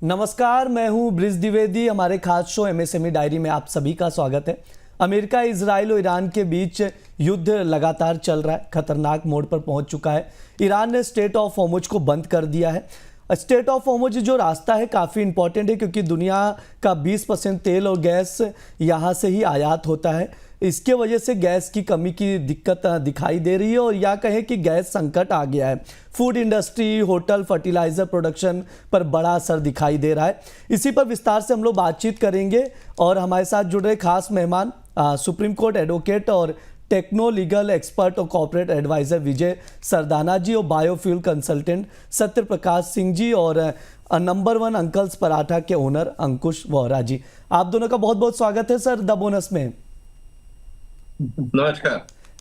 नमस्कार, मैं हूं ब्रिज द्विवेदी। हमारे खास शो एमएसएमई डायरी में आप सभी का स्वागत है। अमेरिका, इजराइल और ईरान के बीच युद्ध लगातार चल रहा है, खतरनाक मोड़ पर पहुंच चुका है। ईरान ने स्ट्रेट ऑफ हॉर्मुज को बंद कर दिया है। स्ट्रेट ऑफ हॉर्मुज जो रास्ता है काफ़ी इंपॉर्टेंट है, क्योंकि दुनिया का 20% तेल और गैस यहाँ से ही आयात होता है। इसके वजह से गैस की कमी की दिक्कत दिखाई दे रही है, और या कहें कि गैस संकट आ गया है। Food industry, hotel, fertiliser production पर बड़ा असर दिखाई दे रहा है। इसी पर विस्तार से हम लोग बातचीत करेंगे, और हमारे साथ जुड़ रहे खास मेहमान सुप्रीम कोर्ट एडवोकेट और टेक्नो लीगल एक्सपर्ट और कॉर्पोरेट एडवाइजर विजय सरदाना जी, और बायोफ्यूल कंसल्टेंट सत्य प्रकाश सिंह जी, और नंबर 1 अंकल्स पराठा के ओनर अंकुश वोहरा जी। आप दोनों का बहुत बहुत स्वागत है सर द बोनस में।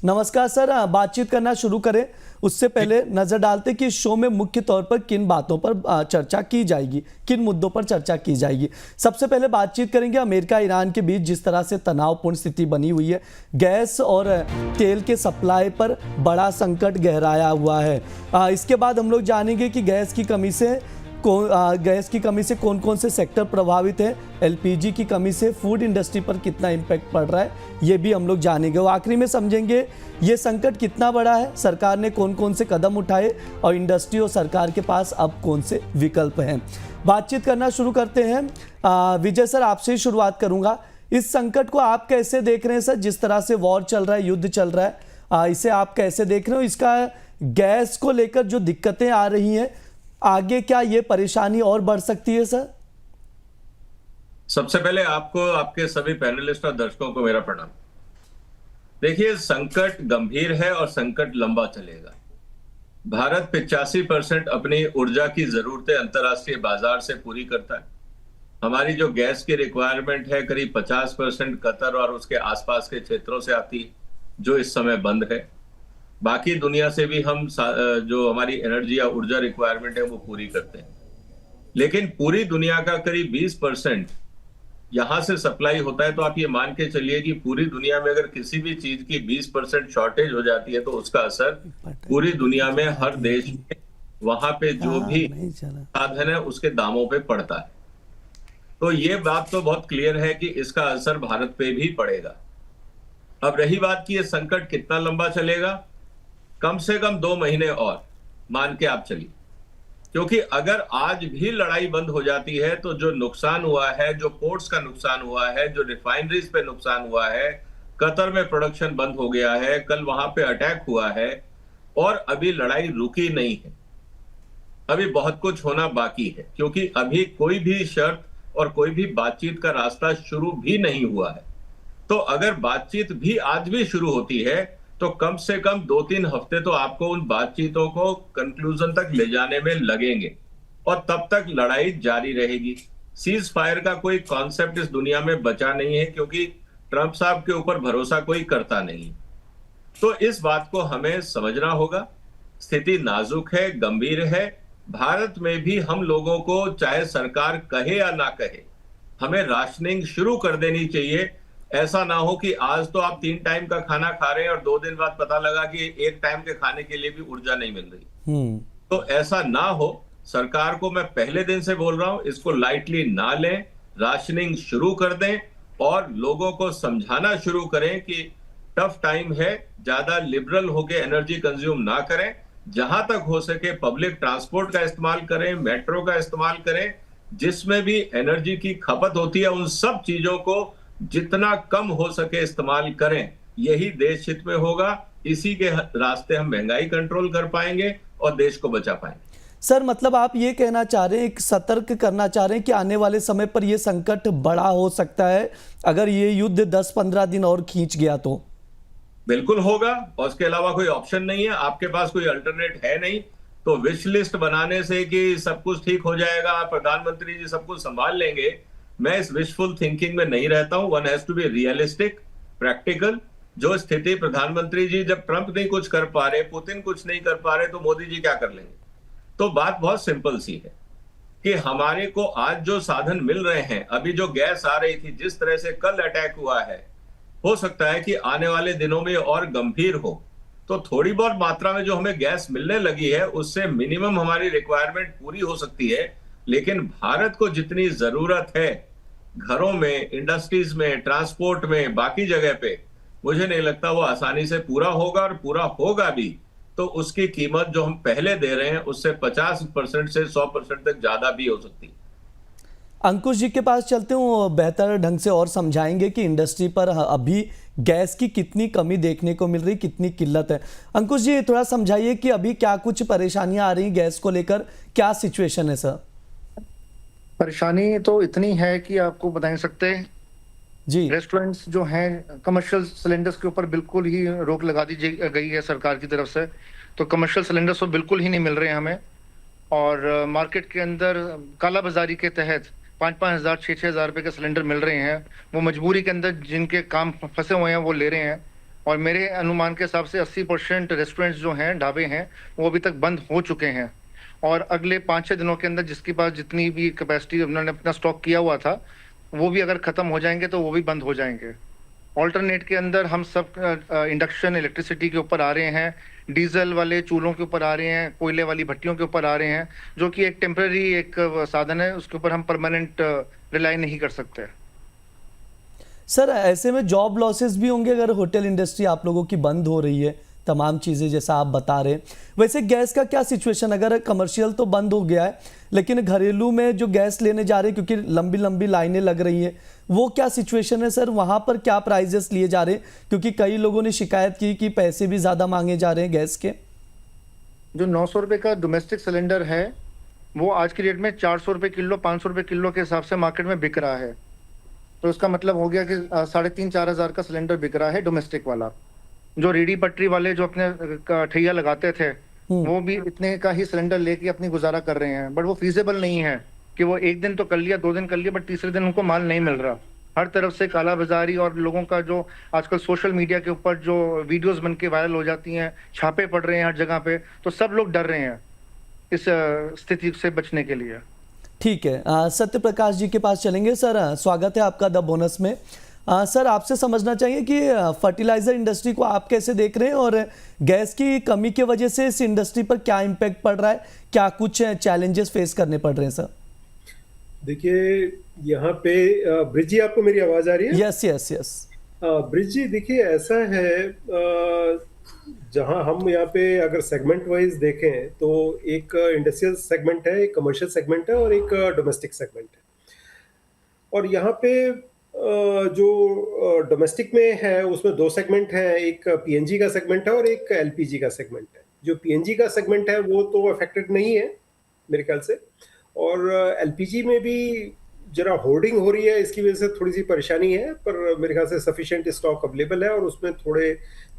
नमस्कार सर। बातचीत करना शुरू करें उससे पहले नजर डालते कि शो में मुख्य तौर पर किन बातों पर चर्चा की जाएगी, किन मुद्दों पर चर्चा की जाएगी। सबसे पहले बातचीत करेंगे अमेरिका ईरान के बीच जिस तरह से तनावपूर्ण स्थिति बनी हुई है। गैस और तेल के सप्लाई पर बड़ा संकट गहराया हुआ है। इसके बाद हम लोग जानेंगे कि गैस की कमी से कौन कौन से सेक्टर प्रभावित है। एलपीजी की कमी से फूड इंडस्ट्री पर कितना इम्पैक्ट पड़ रहा है, ये भी हम लोग जानेंगे। और आखिरी में समझेंगे ये संकट कितना बड़ा है, सरकार ने कौन कौन से कदम उठाए, और इंडस्ट्री और सरकार के पास अब कौन से विकल्प हैं। बातचीत करना शुरू करते हैं। विजय सर, आपसे ही शुरुआत करूंगा। इस संकट को आप कैसे देख रहे हैं सर? जिस तरह से वॉर चल रहा है, युद्ध चल रहा है, इसे आप कैसे देख रहे हो? इसका गैस को लेकर जो दिक्कतें आ रही हैं, आगे क्या ये परेशानी और बढ़ सकती है सर? सबसे पहले आपको, आपके सभी पैनलिस्ट और दर्शकों को मेरा प्रणाम। देखिए, संकट गंभीर है और संकट लंबा चलेगा। भारत 85% अपनी ऊर्जा की जरूरतें अंतर्राष्ट्रीय बाजार से पूरी करता है। हमारी जो गैस की रिक्वायरमेंट है करीब 50% कतर और उसके आसपास के क्षेत्रों से आती है, जो इस समय बंद है। बाकी दुनिया से भी हम जो हमारी एनर्जी या ऊर्जा रिक्वायरमेंट है वो पूरी करते हैं। लेकिन पूरी दुनिया का करीब 20% यहां से सप्लाई होता है। तो आप ये मान के चलिए कि पूरी दुनिया में अगर किसी भी चीज की 20% शॉर्टेज हो जाती है तो उसका असर पूरी दुनिया में हर देश में वहां पे जो भी साधन है उसके दामों पे पड़ता है। तो ये बात तो बहुत क्लियर है कि इसका असर भारत पे भी पड़ेगा। अब रही बात कि ये संकट कितना लंबा चलेगा, कम से कम 2 महीने और मान के आप चलिए, क्योंकि अगर आज भी लड़ाई बंद हो जाती है तो जो नुकसान हुआ है, जो पोर्ट्स का नुकसान हुआ है, जो रिफाइनरीज पे नुकसान हुआ है, कतर में प्रोडक्शन बंद हो गया है, कल वहां पे अटैक हुआ है, और अभी लड़ाई रुकी नहीं है। अभी बहुत कुछ होना बाकी है, क्योंकि अभी कोई भी शर्त और कोई भी बातचीत का रास्ता शुरू भी नहीं हुआ है। तो अगर बातचीत भी आज भी शुरू होती है तो कम से कम 2-3 हफ्ते तो आपको उन बातचीतों को कंक्लूजन तक ले जाने में लगेंगे, और तब तक लड़ाई जारी रहेगी। सीज फायर का कोई कॉन्सेप्ट इस दुनिया में बचा नहीं है, क्योंकि ट्रंप साहब के ऊपर भरोसा कोई करता नहीं। तो इस बात को हमें समझना होगा। स्थिति नाजुक है, गंभीर है। भारत में भी हम लोगों को, चाहे सरकार कहे या ना कहे, हमें राशनिंग शुरू कर देनी चाहिए। ऐसा ना हो कि आज तो आप 3 टाइम का खाना खा रहे हैं और 2 दिन बाद पता लगा कि 1 टाइम के खाने के लिए भी ऊर्जा नहीं मिल रही। तो ऐसा ना हो। सरकार को मैं पहले दिन से बोल रहा हूं, इसको लाइटली ना लें, राशनिंग शुरू कर दें और लोगों को समझाना शुरू करें कि टफ टाइम है, ज्यादा लिबरल होके एनर्जी कंज्यूम ना करें। जहां तक हो सके पब्लिक ट्रांसपोर्ट का इस्तेमाल करें, मेट्रो का इस्तेमाल करें, जिसमें भी एनर्जी की खपत होती है उन सब चीजों को जितना कम हो सके इस्तेमाल करें। यही देश हित में होगा। इसी के रास्ते हम महंगाई कंट्रोल कर पाएंगे और देश को बचा पाएंगे। सर, मतलब आप ये कहना चाह रहे हैं, सतर्क करना चाह रहे हैं कि आने वाले समय पर यह संकट बड़ा हो सकता है अगर ये युद्ध 10-15 दिन और खींच गया तो? बिल्कुल होगा, और उसके अलावा कोई ऑप्शन नहीं है। आपके पास कोई अल्टरनेट है नहीं। तो विश लिस्ट बनाने से कि सब कुछ ठीक हो जाएगा, प्रधानमंत्री जी सब कुछ संभाल लेंगे, मैं इस विशफुल थिंकिंग में नहीं रहता हूं। One has to be realistic, practical. जो स्थिति प्रधानमंत्री जी, जब ट्रंप नहीं कुछ कर पा रहे, पुतिन कुछ नहीं कर पा रहे, तो मोदी जी क्या कर लेंगे? तो बात बहुत सिंपल सी है कि हमारे को आज जो साधन मिल रहे हैं, अभी जो गैस आ रही थी, जिस तरह से कल अटैक हुआ है, हो सकता है कि आने वाले दिनों में और गंभीर हो। तो थोड़ी बहुत मात्रा में जो हमें गैस मिलने लगी है उससे मिनिमम हमारी रिक्वायरमेंट पूरी हो सकती है। लेकिन भारत को जितनी जरूरत है घरों में, इंडस्ट्रीज में, ट्रांसपोर्ट में, बाकी जगह पे, मुझे नहीं लगता वो आसानी से पूरा होगा, और पूरा होगा भी तो उसकी कीमत जो हम पहले दे रहे हैं उससे 50% से 100% तक ज्यादा भी हो सकती है। अंकुश जी के पास चलते हूँ, वो बेहतर ढंग से और समझाएंगे कि इंडस्ट्री पर अभी गैस की कितनी कमी देखने को मिल रही, कितनी किल्लत है। अंकुश जी थोड़ा समझाइए कि अभी क्या कुछ परेशानियां आ रही गैस को लेकर, क्या सिचुएशन है सर? परेशानी तो इतनी है कि आपको बता नहीं सकते। जी रेस्टोरेंट्स जो हैं कमर्शियल सिलेंडर्स के ऊपर बिल्कुल ही रोक लगा दी गई है सरकार की तरफ से। तो कमर्शियल सिलेंडर्स तो बिल्कुल ही नहीं मिल रहे हैं हमें। और मार्केट के अंदर काला बाजारी के तहत 5,000 6,000 रुपए के सिलेंडर मिल रहे हैं। वो मजबूरी के अंदर जिनके काम फंसे हुए हैं वो ले रहे हैं। और मेरे अनुमान के हिसाब से 80% रेस्टोरेंट्स जो हैं, ढाबे हैं, वो अभी तक बंद हो चुके हैं। और अगले 5-6 दिनों के अंदर जिसके पास जितनी भी कैपेसिटी उन्होंने अपना स्टॉक किया हुआ था, वो भी अगर खत्म हो जाएंगे तो वो भी बंद हो जाएंगे। ऑल्टरनेट के अंदर हम सब इंडक्शन इलेक्ट्रिसिटी के ऊपर आ रहे हैं, डीजल वाले चूल्हों के ऊपर आ रहे हैं, कोयले वाली भट्टियों के ऊपर आ रहे हैं, जो कि एक टेम्पररी एक साधन है, उसके ऊपर हम परमानेंट रिलाई नहीं कर सकते। सर, ऐसे में जॉब लॉसेस भी होंगे अगर होटल इंडस्ट्री आप लोगों की बंद हो रही है, तमाम चीज़ें जैसा आप बता रहे हैं। वैसे गैस का क्या सिचुएशन, अगर कमर्शियल तो बंद हो गया है लेकिन घरेलू में जो गैस लेने जा रहे हैं, क्योंकि लंबी लंबी लाइनें लग रही हैं, वो क्या सिचुएशन है सर? वहाँ पर क्या प्राइजेस लिए जा रहे हैं? क्योंकि कई लोगों ने शिकायत की कि पैसे भी ज़्यादा मांगे जा रहे हैं गैस के। जो 900 रुपये का डोमेस्टिक सिलेंडर है, वो आज की डेट में 400 रुपये किलो, 500 रुपये किलो के हिसाब से मार्केट में बिक रहा है। तो इसका मतलब हो गया कि 3,500-4,000 का सिलेंडर बिक रहा है डोमेस्टिक वाला। जो रेडी पटरी वाले जो अपने ठैया लगाते थे, वो भी इतने का ही सिलेंडर लेके अपनी गुजारा कर रहे हैं। बट वो फीजेबल नहीं है कि वो एक दिन तो कर लिया, 2 दिन कर लिया, बट तीसरे दिन उनको माल नहीं मिल रहा। हर तरफ से काला बाजारी और लोगों का जो आजकल सोशल मीडिया के ऊपर जो वीडियोस बन के वायरल हो जाती हैं, छापे पड़ रहे हैं हर जगह पे, तो सब लोग डर रहे हैं इस स्थिति से बचने के लिए। ठीक है, सत्य प्रकाश जी के पास चलेंगे। सर, स्वागत है आपका द बोनस में। सर, आपसे समझना चाहिए कि फर्टिलाइजर इंडस्ट्री को आप कैसे देख रहे हैं और गैस की कमी की वजह से इस इंडस्ट्री पर क्या इम्पैक्ट पड़ रहा है, क्या कुछ चैलेंजेस फेस करने पड़ रहे हैं सर? देखिए, यहाँ पे ब्रिज जी, आपको मेरी आवाज आ रही है? Yes yes yes. ब्रिज जी, देखिए ऐसा है, जहाँ हम यहाँ पे अगर सेगमेंट वाइज देखें तो एक इंडस्ट्रियल सेगमेंट है, एक कमर्शियल सेगमेंट है और एक डोमेस्टिक सेगमेंट है। और यहाँ पे जो डोमेस्टिक में है उसमें 2 सेगमेंट हैं, एक पीएनजी का सेगमेंट है और एक एलपीजी का सेगमेंट है। जो पीएनजी का सेगमेंट है वो तो अफेक्टेड नहीं है मेरे ख्याल से, और एलपीजी में भी जरा होर्डिंग हो रही है, इसकी वजह से थोड़ी सी परेशानी है, पर मेरे ख्याल से सफिशिएंट स्टॉक अवेलेबल है और उसमें थोड़े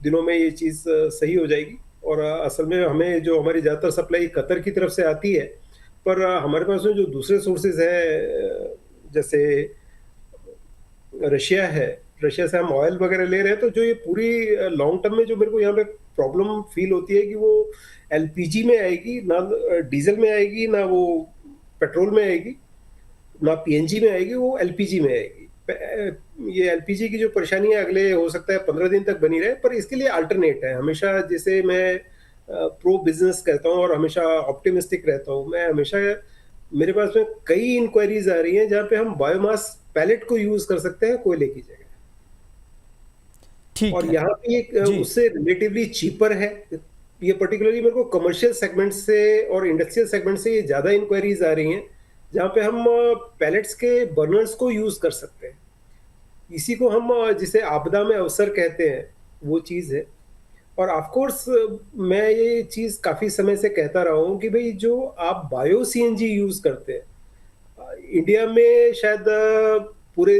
दिनों में ये चीज़ सही हो जाएगी। और असल में हमें जो हमारी ज़्यादातर सप्लाई कतर की तरफ से आती है, पर हमारे पास में जो दूसरे सोर्सेज हैं, जैसे रशिया है, रशिया से हम ऑयल वगैरह ले रहे हैं, तो जो ये पूरी लॉन्ग टर्म में जो मेरे को यहाँ पे प्रॉब्लम फील होती है कि वो एलपीजी में आएगी ना, डीजल में आएगी ना, वो पेट्रोल में आएगी ना, पीएनजी में आएगी, वो एलपीजी में आएगी। ये एलपीजी की जो परेशानी है अगले हो सकता है 15 दिन तक बनी रहे, पर इसके लिए अल्टरनेट है। हमेशा जैसे मैं प्रो बिजनेस कहता हूँ और हमेशा ऑप्टिमिस्टिक रहता हूँ, मैं हमेशा मेरे पास में कई इंक्वायरीज आ रही हैं जहाँ पे हम बायोमास पैलेट को यूज कर सकते हैं कोयले की जगह। ठीक और है। यहाँ पे एक उससे रिलेटिवली चीपर है। ये पर्टिकुलरली मेरे को कमर्शियल सेगमेंट से और इंडस्ट्रियल सेगमेंट से ये ज्यादा इंक्वायरीज आ रही हैं, जहाँ पे हम पैलेट्स के बर्नर्स को यूज कर सकते हैं। इसी को हम जिसे आपदा में अवसर कहते हैं, वो चीज है। और ऑफ कोर्स मैं ये चीज काफी समय से कहता रहा हूँ कि भाई जो आप बायो सीएनजी यूज करते हैं, इंडिया में शायद पूरे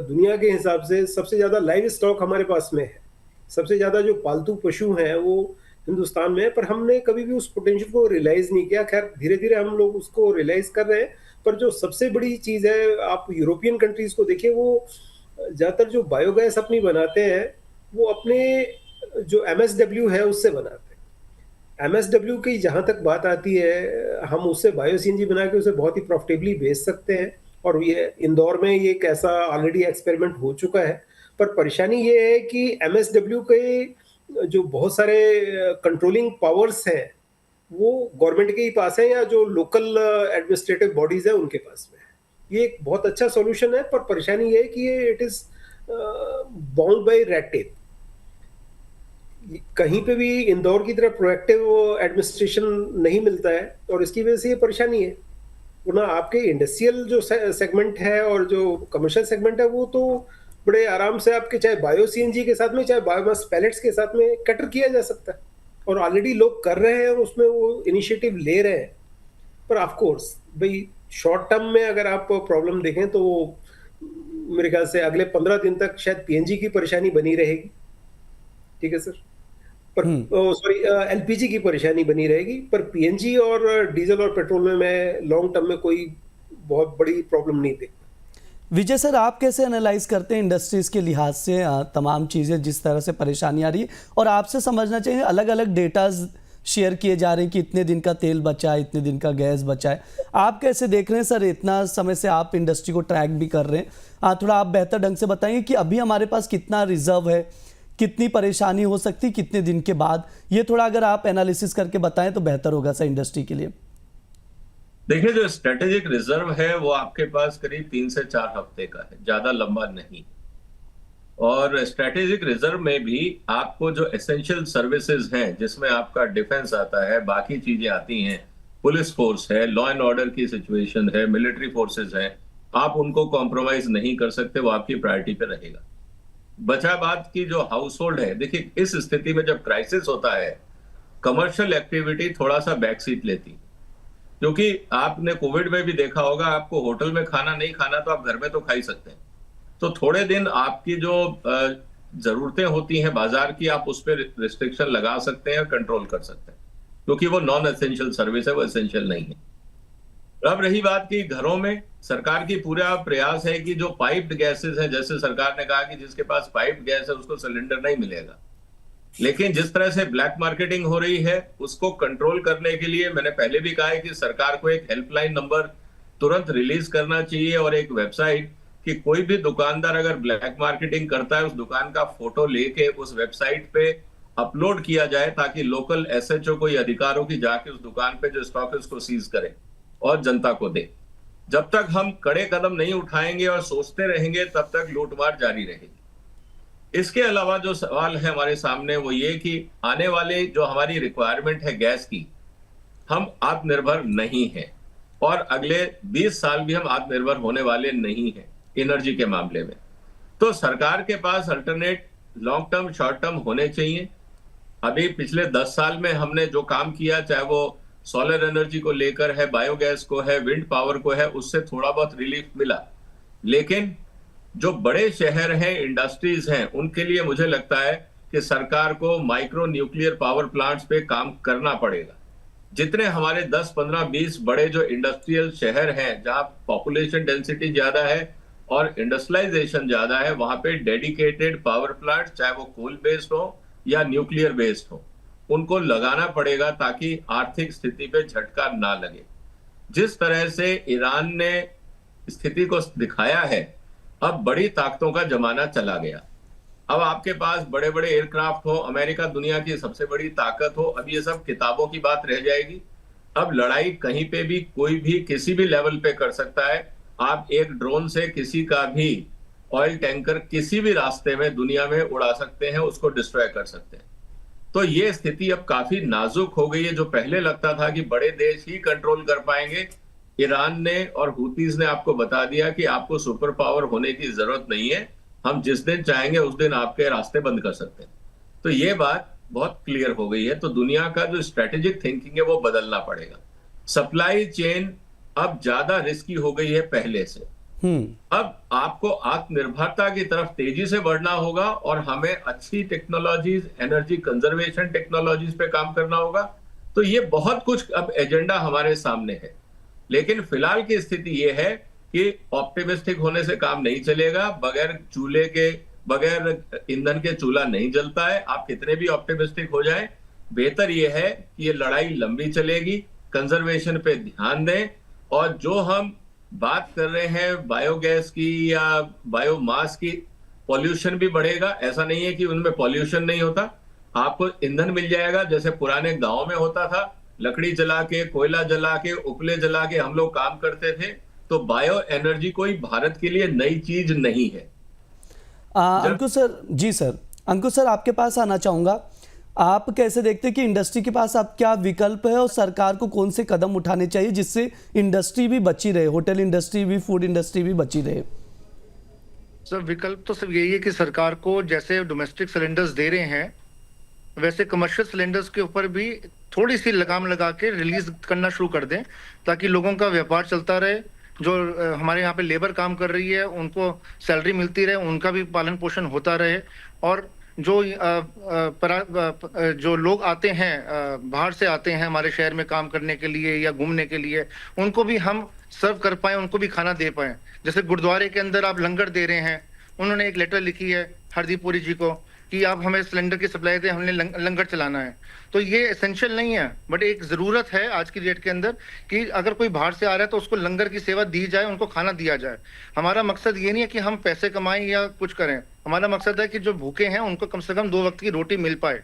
दुनिया के हिसाब से सबसे ज्यादा लाइव स्टॉक हमारे पास में है, सबसे ज्यादा जो पालतू पशु हैं वो हिंदुस्तान में है, पर हमने कभी भी उस पोटेंशियल को रियलाइज नहीं किया। खैर धीरे धीरे हम लोग उसको रियलाइज कर रहे हैं, पर जो सबसे बड़ी चीज है, आप यूरोपियन कंट्रीज को देखिए, वो ज्यादातर जो बायोगैस अपनी बनाते हैं वो अपने जो एमएसडब्ल्यू है उससे बनाते हैं। एमएसडब्ल्यू की जहां तक बात आती है, हम उससे बायो सीएनजी बना के उसे बहुत ही प्रॉफिटेबली बेच सकते हैं, और ये इंदौर में ये एक ऐसा ऑलरेडी एक्सपेरिमेंट हो चुका है। पर परेशानी ये है कि एमएसडब्ल्यू के जो बहुत सारे कंट्रोलिंग पावर्स हैं वो गवर्नमेंट के ही पास है या जो लोकल एडमिनिस्ट्रेटिव बॉडीज है उनके पास में है। ये एक बहुत अच्छा सॉल्यूशन है, पर परेशानी ये है कि ये it is bound by red tape. कहीं पे भी इंदौर की तरह प्रोएक्टिव एडमिनिस्ट्रेशन नहीं मिलता है और इसकी वजह से ये परेशानी है। वरना आपके इंडस्ट्रियल जो सेगमेंट है और जो कमर्शियल सेगमेंट है वो तो बड़े आराम से आपके चाहे बायो सीएनजी के साथ में चाहे बायोमास पैलेट्स के साथ में कैटर किया जा सकता है, और ऑलरेडी लोग कर रहे हैं और उसमें वो इनिशिएटिव ले रहे हैं। पर ऑफ कोर्स भाई शॉर्ट टर्म में अगर आप प्रॉब्लम देखें तो वो मेरे ख्याल से अगले 15 दिन तक शायद पीएनजी की परेशानी बनी रहेगी। ठीक है सर, पर सॉरी एलपीजी की परेशानी बनी रहेगी, पर पीएनजी और डीजल और पेट्रोल में मैं लॉन्ग टर्म में कोई बहुत बड़ी प्रॉब्लम नहीं देखता। विजय सर, आप कैसे एनालाइज करते हैं इंडस्ट्रीज के लिहाज से तमाम चीज़ें जिस तरह से परेशानी आ रही है, और आपसे समझना चाहिए अलग अलग डेटाज शेयर किए जा रहे हैं कि इतने दिन का तेल बचा है, इतने दिन का गैस बचा है। आप कैसे देख रहे हैं सर, इतना समय से आप इंडस्ट्री को ट्रैक भी कर रहे हैं, थोड़ा आप बेहतर ढंग से बताएंगे कि अभी हमारे पास कितना रिजर्व है, कितनी परेशानी हो सकती कितने दिन के बाद, ये थोड़ा अगर आप एनालिसिस करके बताएं तो बेहतर होगा सर इंडस्ट्री के लिए। देखिए, जो स्ट्रेटेजिक रिजर्व है वो आपके पास करीब 3 से 4 हफ्ते का है, ज्यादा लंबा नहीं। और स्ट्रेटेजिक रिजर्व में भी आपको जो एसेंशियल सर्विसेज हैं जिसमें आपका डिफेंस आता है, बाकी चीजें आती हैं, पुलिस फोर्स है, लॉ एंड ऑर्डर की सिचुएशन है, मिलिट्री फोर्सेज है, आप उनको कॉम्प्रोमाइज नहीं कर सकते, वो आपकी प्रायोरिटी पे रहेगा। बचा बात की जो हाउस होल्ड है, देखिए इस स्थिति में जब क्राइसिस होता है कमर्शियल एक्टिविटी थोड़ा सा बैक सीट लेती, क्योंकि आपने कोविड में भी देखा होगा, आपको होटल में खाना नहीं खाना तो आप घर में तो खा ही सकते हैं। तो थोड़े दिन आपकी जो जरूरतें होती हैं बाजार की, आप उस पर रिस्ट्रिक्शन लगा सकते हैं, कंट्रोल कर सकते हैं, क्योंकि वो नॉन एसेंशियल सर्विस है, वो एसेंशियल नहीं है। अब रही बात की घरों में, सरकार की पूरा प्रयास है कि जो पाइप्ड गैसेस हैं, जैसे सरकार ने कहा कि जिसके पास पाइप्ड गैस है उसको सिलेंडर नहीं मिलेगा, लेकिन जिस तरह से ब्लैक मार्केटिंग हो रही है उसको कंट्रोल करने के लिए मैंने पहले भी कहा है कि सरकार को एक हेल्पलाइन नंबर तुरंत रिलीज करना चाहिए और एक वेबसाइट, कि कोई भी दुकानदार अगर ब्लैक मार्केटिंग करता है उस दुकान का फोटो लेके उस वेबसाइट पे अपलोड किया जाए, ताकि लोकल एसएचओ को ये अधिकार हो कि जाके उस दुकान पे जो स्टॉक है उसको सीज करे और जनता को दे। जब तक हम कड़े कदम नहीं उठाएंगे और सोचते रहेंगे तब तक लूटमार जारी रहेगी। इसके अलावा जो सवाल है हमारे सामने वो ये कि आने वाले जो हमारी रिक्वायरमेंट है गैस की, हम आत्मनिर्भर नहीं हैं और अगले 20 साल भी हम आत्मनिर्भर होने वाले नहीं हैं एनर्जी के मामले में। तो सरकार के पास alternate long term short term होने चाहिए। अभी पिछले 10 साल में हमने जो काम किया, चाहे वो सोलर एनर्जी को लेकर है, बायोगैस को है, विंड पावर को है, उससे थोड़ा बहुत रिलीफ मिला, लेकिन जो बड़े शहर हैं, इंडस्ट्रीज हैं, उनके लिए मुझे लगता है कि सरकार को माइक्रो न्यूक्लियर पावर प्लांट्स पे काम करना पड़ेगा। जितने हमारे 10, 15, 20 बड़े जो इंडस्ट्रियल शहर हैं जहां पॉपुलेशन डेंसिटी ज्यादा है और इंडस्ट्रियलाइजेशन ज्यादा है, वहां पे डेडिकेटेड पावर प्लांट, चाहे वो कोल बेस्ड हो या न्यूक्लियर बेस्ड हो, उनको लगाना पड़ेगा ताकि आर्थिक स्थिति पे झटका ना लगे। जिस तरह से ईरान ने स्थिति को दिखाया है, अब बड़ी ताकतों का जमाना चला गया। अब आपके पास बड़े बड़े एयरक्राफ्ट हो, अमेरिका दुनिया की सबसे बड़ी ताकत हो, अब ये सब किताबों की बात रह जाएगी। अब लड़ाई कहीं पे भी कोई भी किसी भी लेवल पे कर सकता है। आप एक ड्रोन से किसी का भी ऑयल टैंकर किसी भी रास्ते में दुनिया में उड़ा सकते हैं, उसको डिस्ट्रॉय कर सकते हैं। तो ये स्थिति अब काफी नाजुक हो गई है। जो पहले लगता था कि बड़े देश ही कंट्रोल कर पाएंगे, ईरान ने और हुतीज ने आपको बता दिया कि आपको सुपर पावर होने की जरूरत नहीं है, हम जिस दिन चाहेंगे उस दिन आपके रास्ते बंद कर सकते हैं। तो ये बात बहुत क्लियर हो गई है। तो दुनिया का जो स्ट्रेटेजिक थिंकिंग है वो बदलना पड़ेगा। सप्लाई चेन अब ज्यादा रिस्की हो गई है पहले से। अब आपको आत्मनिर्भरता की तरफ तेजी से बढ़ना होगा और हमें अच्छी टेक्नोलॉजीज, एनर्जी कंजर्वेशन टेक्नोलॉजीज पे काम करना होगा। तो ये बहुत कुछ अब एजेंडा हमारे सामने है, लेकिन फिलहाल की स्थिति ये है कि ऑप्टिमिस्टिक होने से काम नहीं चलेगा। बगैर चूल्हे के, बगैर ईंधन के चूल्हा नहीं जलता है। आप कितने भी ऑप्टिमिस्टिक हो जाएं, बेहतर ये है कि ये लड़ाई लंबी चलेगी। कंजर्वेशन पे ध्यान दें, और जो हम बात कर रहे हैं बायोगैस की या बायोमास की, पॉल्यूशन भी बढ़ेगा। ऐसा नहीं है कि उनमें पॉल्यूशन नहीं होता, आपको ईंधन मिल जाएगा जैसे पुराने गांव में होता था। लकड़ी जला के, कोयला जला के, उपले जला के हम लोग काम करते थे। तो बायो एनर्जी कोई भारत के लिए नई चीज नहीं है। अंकुश सर, जी सर, अंकुश सर आपके पास आना चाहूँगा। आप कैसे देखते हैं कि इंडस्ट्री के पास अब क्या विकल्प है और सरकार को कौन से कदम उठाने चाहिए जिससे इंडस्ट्री भी बची रहे, होटल इंडस्ट्री भी, फूड इंडस्ट्री भी बची रहे? सर विकल्प तो सिर्फ यही है कि सरकार को जैसे डोमेस्टिक सिलेंडर्स दे रहे हैं वैसे कमर्शियल सिलेंडर्स के ऊपर भी थोड़ी सी लगाम लगा के रिलीज करना शुरू कर दें, ताकि लोगों का व्यापार चलता रहे। जो हमारे यहाँ पे लेबर काम कर रही है उनको सैलरी मिलती रहे, उनका भी पालन पोषण होता रहे। और जो जो लोग आते हैं बाहर से आते हैं हमारे शहर में काम करने के लिए या घूमने के लिए, उनको भी हम सर्व कर पाए, उनको भी खाना दे पाए। जैसे गुरुद्वारे के अंदर आप लंगर दे रहे हैं, उन्होंने एक लेटर लिखी है हरदीप पुरी जी को कि आप हमें सिलेंडर की सप्लाई दें, हमने लंगर चलाना है। तो ये एसेंशियल नहीं है, बट एक जरूरत है आज की डेट के अंदर कि अगर कोई बाहर से आ रहा है तो उसको लंगर की सेवा दी जाए, उनको खाना दिया जाए। हमारा मकसद ये नहीं है कि हम पैसे कमाएं या कुछ करें, हमारा मकसद है कि जो भूखे हैं उनको कम से कम 2 वक्त की रोटी मिल पाए।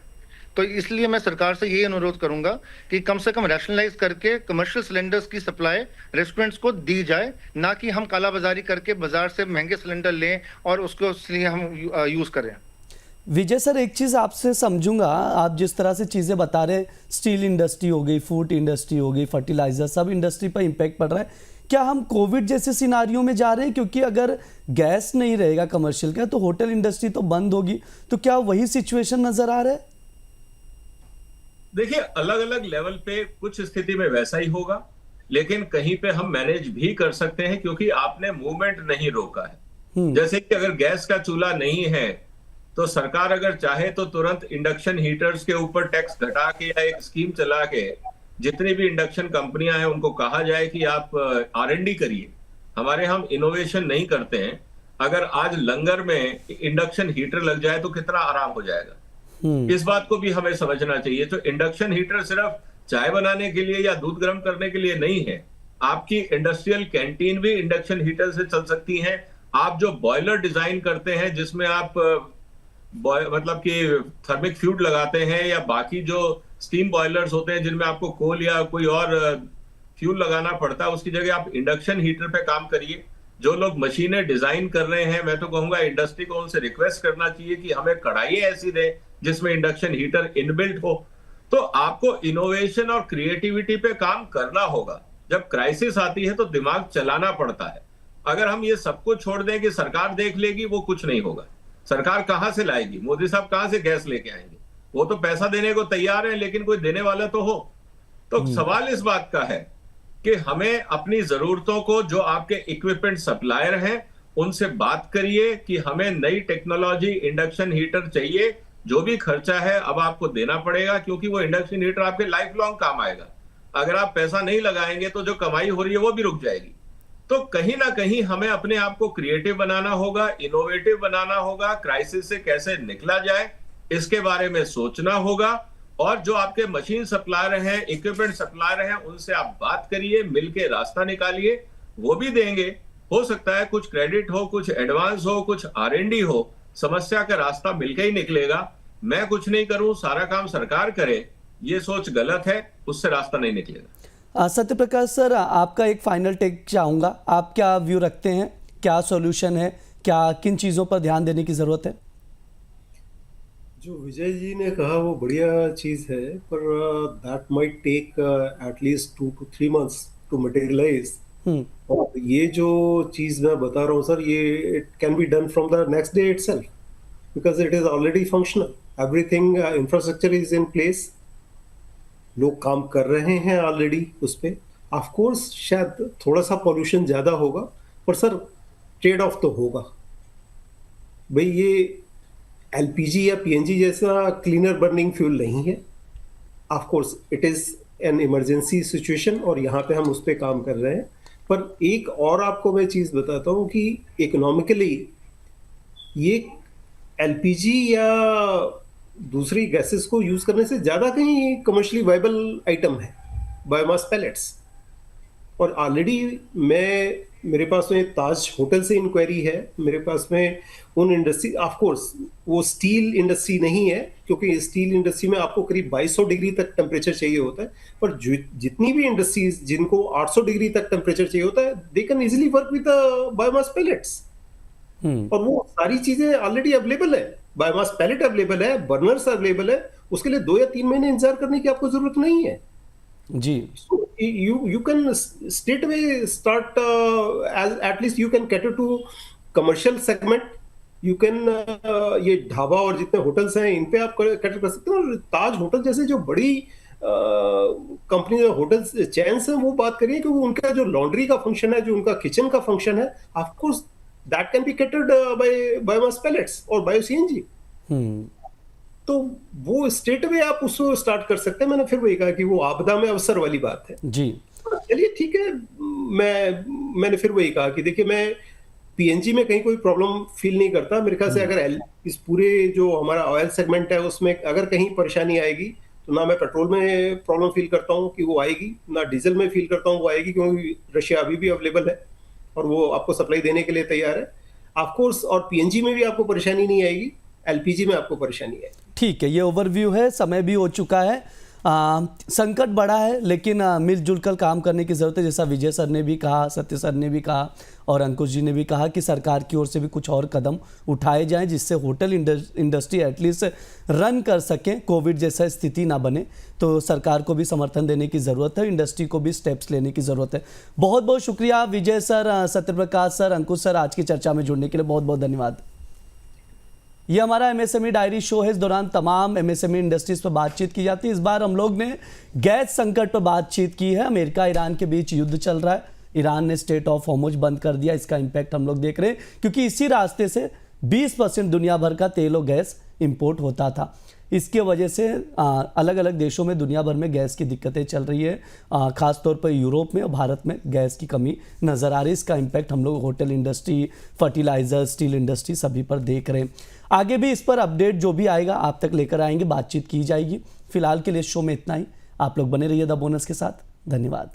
तो इसलिए मैं सरकार से यही अनुरोध करूंगा कि कम से कम रैशनलाइज करके कमर्शियल सिलेंडर्स की सप्लाई रेस्टोरेंट्स को दी जाए, ना कि हम कालाबाजारी करके बाजार से महंगे सिलेंडर लें और उसको इसलिए हम यूज करें। विजय सर, एक चीज़ आपसे समझूंगा, आप जिस तरह से चीज़ें बता रहे, स्टील इंडस्ट्री हो गई, फूड इंडस्ट्री हो गई, फर्टिलाइजर, सब इंडस्ट्री पर इम्पैक्ट पड़ रहा है। क्या हम कोविड जैसे सिनारियों में जा रहे हैं? क्योंकि अगर गैस नहीं रहेगा कमर्शियल का तो होटल इंडस्ट्री तो बंद होगी, तो क्या वही सिचुएशन नजर आ रहा है? देखिए, अलग अलग लेवल पे कुछ स्थिति में वैसा ही होगा, लेकिन कहीं पे हम मैनेज भी कर सकते हैं क्योंकि आपने मूवमेंट नहीं रोका है। जैसे कि अगर गैस का चूल्हा नहीं है तो सरकार अगर चाहे तो तुरंत इंडक्शन हीटर्स के ऊपर टैक्स घटा के या एक स्कीम चला के जितनी भी इंडक्शन कंपनियां हैं उनको कहा जाए कि आप R&D करिए। हमारे हम इनोवेशन नहीं करते हैं। अगर आज लंगर में इंडक्शन हीटर लग जाए तो कितना आराम हो जाएगा, इस बात को भी हमें समझना चाहिए। तो इंडक्शन हीटर सिर्फ चाय बनाने के लिए या दूध गर्म करने के लिए नहीं है। आपकी इंडस्ट्रियल कैंटीन भी इंडक्शन हीटर से चल सकती है। आप जो बॉयलर डिजाइन करते हैं जिसमें आप मतलब कि थर्मिक फ्यूड लगाते हैं या बाकी जो स्टीम बॉयलर्स होते हैं जिनमें आपको कोल या कोई और फ्यूल लगाना पड़ता है, उसकी जगह आप इंडक्शन हीटर पे काम करिए। जो लोग मशीनें डिजाइन कर रहे हैं, मैं तो कहूंगा इंडस्ट्री को उनसे रिक्वेस्ट करना चाहिए कि हमें कढ़ाई ऐसी दे जिसमें इंडक्शन हीटर इनबिल्ट हो। तो आपको इनोवेशन और क्रिएटिविटी पे काम करना होगा। जब क्राइसिस आती है तो दिमाग चलाना पड़ता है। अगर हम ये सब कुछ छोड़ दें कि सरकार देख लेगी, वो कुछ नहीं होगा। सरकार कहां से लाएगी? मोदी साहब कहां से गैस लेके आएंगे? वो तो पैसा देने को तैयार है, लेकिन कोई देने वाला तो हो। तो सवाल इस बात का है कि हमें अपनी जरूरतों को, जो आपके इक्विपमेंट सप्लायर हैं, उनसे बात करिए कि हमें नई टेक्नोलॉजी इंडक्शन हीटर चाहिए। जो भी खर्चा है अब आपको देना पड़ेगा, क्योंकि वो इंडक्शन हीटर आपके लाइफ लॉन्ग काम आएगा। अगर आप पैसा नहीं लगाएंगे तो जो कमाई हो रही है वो भी रुक जाएगी। तो कहीं ना कहीं हमें अपने आप को क्रिएटिव बनाना होगा, इनोवेटिव बनाना होगा। क्राइसिस से कैसे निकला जाए इसके बारे में सोचना होगा। और जो आपके मशीन सप्लायर हैं, इक्विपमेंट सप्लायर हैं, उनसे आप बात करिए, मिलके रास्ता निकालिए। वो भी देंगे, हो सकता है कुछ क्रेडिट हो, कुछ एडवांस हो, कुछ R&D हो। समस्या का रास्ता मिलके ही निकलेगा। मैं कुछ नहीं करूं, सारा काम सरकार करे, ये सोच गलत है, उससे रास्ता नहीं निकलेगा। सत्य प्रकाश सर, आपका एक फाइनल टेक चाहूंगा। आप क्या व्यू रखते हैं, क्या सॉल्यूशन है, क्या किन चीजों पर ध्यान देने की जरूरत है? जो विजय जी ने कहा वो बढ़िया चीज है, पर that might take at least 2 to 3 months to materialise. और ये जो चीज मैं बता रहा हूँ सर, ये it can be done from the next day itself, because it is already functional. Everything infrastructure is in place, लोग काम कर रहे हैं ऑलरेडी उस पे। ऑफ कोर्स शायद थोड़ा सा पॉल्यूशन ज्यादा होगा, पर सर ट्रेड ऑफ तो होगा। भाई ये एलपीजी या पीएनजी जैसा क्लीनर बर्निंग फ्यूल नहीं है। Of course it is an emergency situation और यहाँ पे हम उस पर काम कर रहे हैं। पर एक और आपको मैं चीज बताता हूँ कि इकोनॉमिकली ये एलपीजी या दूसरी गैसेस को यूज करने से ज्यादा कहीं कमर्शियली वाइबल आइटम है बायोमास पैलेट्स। और ऑलरेडी मैं मेरे पास में ताज होटल से इंक्वायरी है, मेरे पास में उन इंडस्ट्री, ऑफ कोर्स वो स्टील इंडस्ट्री नहीं है, क्योंकि स्टील इंडस्ट्री में आपको करीब 2200 डिग्री तक टेम्परेचर चाहिए होता है, पर जितनी भी इंडस्ट्रीज जिनको 800 डिग्री तक टेम्परेचर चाहिए होता है, they can easily work with biomass pellets, और वो सारी चीजें ऑलरेडी अवेलेबल है, बायोमास पैलेट अवेलेबल है, बर्नर्स अवेलेबल है, उसके लिए 2 या 3 महीने इंतजार करने की आपको जरूरत नहीं है जी। So you can straight away start as at least you can cater to commercial segment. You can ये ढाबा और जितने होटल्स हैं इन पे आप कैटर कर सकते हो, और ताज होटल जैसे जो बड़ी कंपनी होटल चेन्स हैं वो बात करिए, क्योंकि उनका जो लॉन्ड्री का फंक्शन है, जो उनका किचन का फंक्शन है, of course that can be catered by biomass pellets और बायो सीएनजी। तो वो स्ट्रेट अवे आप उसको स्टार्ट कर सकते हैं। मैंने फिर वही कहा कि वो आपदा में अवसर वाली बात है जी। चलिए ठीक है, मैंने फिर वही कहा कि देखिए मैं पीएनजी में कहीं कोई प्रॉब्लम फील नहीं करता। मेरे ख्याल से अगर इस पूरे जो हमारा ऑयल सेगमेंट है उसमें अगर कहीं परेशानी आएगी, तो ना मैं पेट्रोल में प्रॉब्लम फील करता हूँ कि वो आएगी, ना डीजल में फील करता हूँ वो आएगी, क्योंकि रशिया अभी भी अवेलेबल है और वो आपको सप्लाई देने के लिए तैयार है ऑफ कोर्स। और पीएनजी में भी आपको परेशानी नहीं आएगी, एलपीजी में आपको परेशानी आएगी। ठीक है, ये ओवरव्यू है, समय भी हो चुका है, संकट बड़ा है, लेकिन मिलजुल कर काम करने की ज़रूरत है। जैसा विजय सर ने भी कहा, सत्य सर ने भी कहा और अंकुश जी ने भी कहा कि सरकार की ओर से भी कुछ और कदम उठाए जाएं, जिससे होटल इंडस्ट्री एटलीस्ट रन कर सकें, कोविड जैसा स्थिति ना बने। तो सरकार को भी समर्थन देने की ज़रूरत है, इंडस्ट्री को भी स्टेप्स लेने की ज़रूरत है। बहुत बहुत शुक्रिया विजय सर, सत्यप्रकाश सर, अंकुश सर, आज की चर्चा में जुड़ने के लिए बहुत बहुत धन्यवाद। ये हमारा एमएसएमई डायरी शो है। इस दौरान तमाम एमएसएमई इंडस्ट्रीज पर बातचीत की जाती है। इस बार हम लोग ने गैस संकट पर बातचीत की है। अमेरिका ईरान के बीच युद्ध चल रहा है, ईरान ने स्टेट ऑफ हॉर्मुज बंद कर दिया। इसका इंपैक्ट हम लोग देख रहे हैं, क्योंकि इसी रास्ते से 20% दुनिया भर का तेल और गैस इंपोर्ट होता था। इसके वजह से अलग अलग देशों में दुनिया भर में गैस की दिक्कतें चल रही है, खासतौर पर यूरोप में और भारत में गैस की कमी नज़र आ रही है। इसका इम्पैक्ट हम लोग hotel industry, fertiliser, steel industry सभी पर देख रहे हैं। आगे भी इस पर अपडेट जो भी आएगा आप तक लेकर आएंगे, बातचीत की जाएगी। फिलहाल के लिए शो में इतना ही। आप लोग बने रहिए द बोनस के साथ। धन्यवाद।